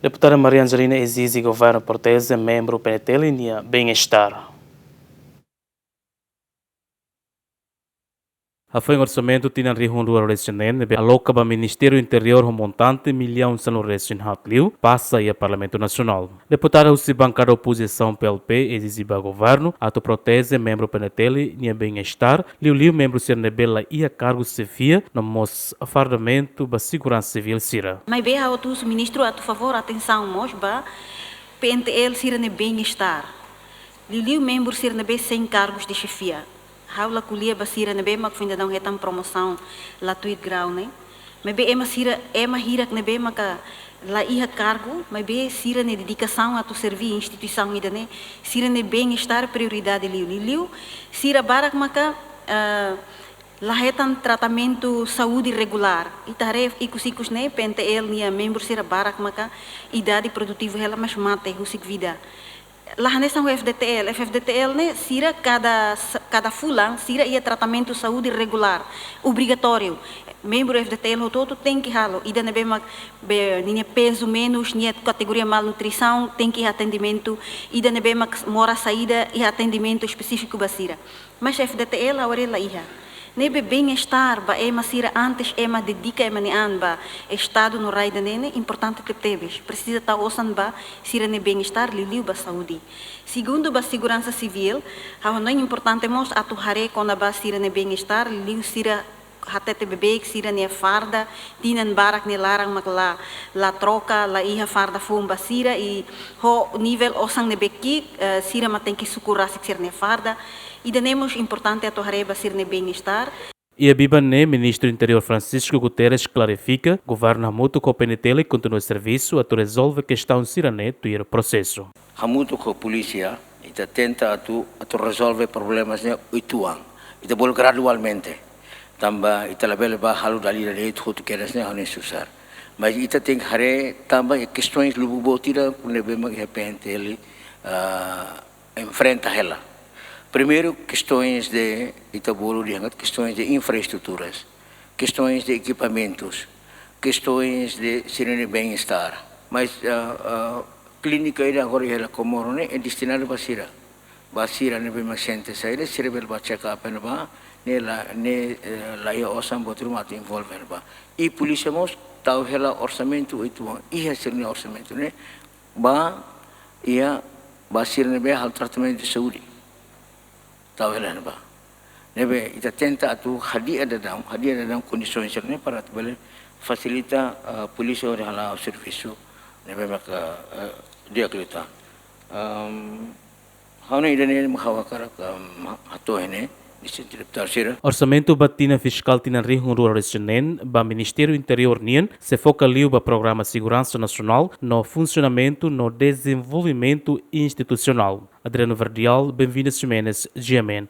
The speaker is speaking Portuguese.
Deputada Maria Angelina exige que o governo proteja membro PNT linha bem-estar. A foi um orçamento tinha rihundo a resident aloca para o Ministério Interior um montante milhão de resident hatliu passa e a Parlamento Nacional. Deputada se bancada oposição PLP exige ao governo a to protege membro PNT linha bem-estar liu membro CNB e a cargo civil no mos fardamento da segurança civil sira. Mas bem a outros ministro a favor atenção mos ba PNTL sira ne bem-estar. Liu membro CNB sem cargos de chefia. Haula kulia basira nebe mak finda dang hetam promoção la tweet grau né mas be ema hirak nebe maka la iha cargo mas be sira ne dedicação a tu servir instituição ida né sira ne bem-estar prioridade liu sira barak maka la hetam tratamento saúde regular itare ikus né PNTL nia membro sira barak maka idade produtiva ela mas mate husik vida lá nessa FFDTL né sira cada fulan sira ia tratamento saúde regular obrigatório membro FFDTL todo tem que halo ida nebe mak ninha peso menos ninha categoria malnutrição tem que ir atendimento ida nebe mak mora saída e atendimento específico basira mas FFDTL agora lá ia nebe bem-estar ba ema sira antes ema dedica ema ni an ba estado no raida nene importante que teves precisa ta osan ba sira ne bem-estar liu ba saúde segundo ba segurança civil ha não importante mos atu hare kona ba sira ne bem-estar liu sira hatete bebê sira ne farda tinan barak ne larang makla la troca la iha farda fum ba sira e ho nível osan ne beki sira maten que sucurasik sira ne farda e danemos importante a torreba ser ne bem-estar. E a Bibané, ministro do Interior Francisco Guterres clarifica que o governo muito com o PNT continua o serviço a resolver a questão siraneto e o processo. Hamuto com a polícia e tenta a resolver problemas né oituang e bol gradualmente também ita label ba halu dali dali tu queres né honesto susar mas ita tem hare também questões lububo tira ne bema que PNT enfrenta ela. Primeiro, questões de Itabolo, questões de infraestruturas, questões de equipamentos, questões de sirene bem-estar. Mas a clínica ainda agora ela como é destinada para Sira. Basira ne bem mais gente sai, Sira bel ba check up ne ba, ne la ia osam botru mat envolver ba. E polícia mos tau ela orçamento itu, ia sirne orçamento ne ba ia basira ne be hal tratamento de saúde. Tawalan ba nebe ita tenta atu hadia dadam kondisões ne para boleh facilita polisi ora hala serviço nebe maka dia kelita hauna idane mahawakara hato ene Orçamento batina fiscal tina rihun rural ba Ministério Interior nien se foca liu ba Programa Segurança Nacional no funcionamento no desenvolvimento institucional. Adriano Verdial, Bem-vindos Jimenez, GMN.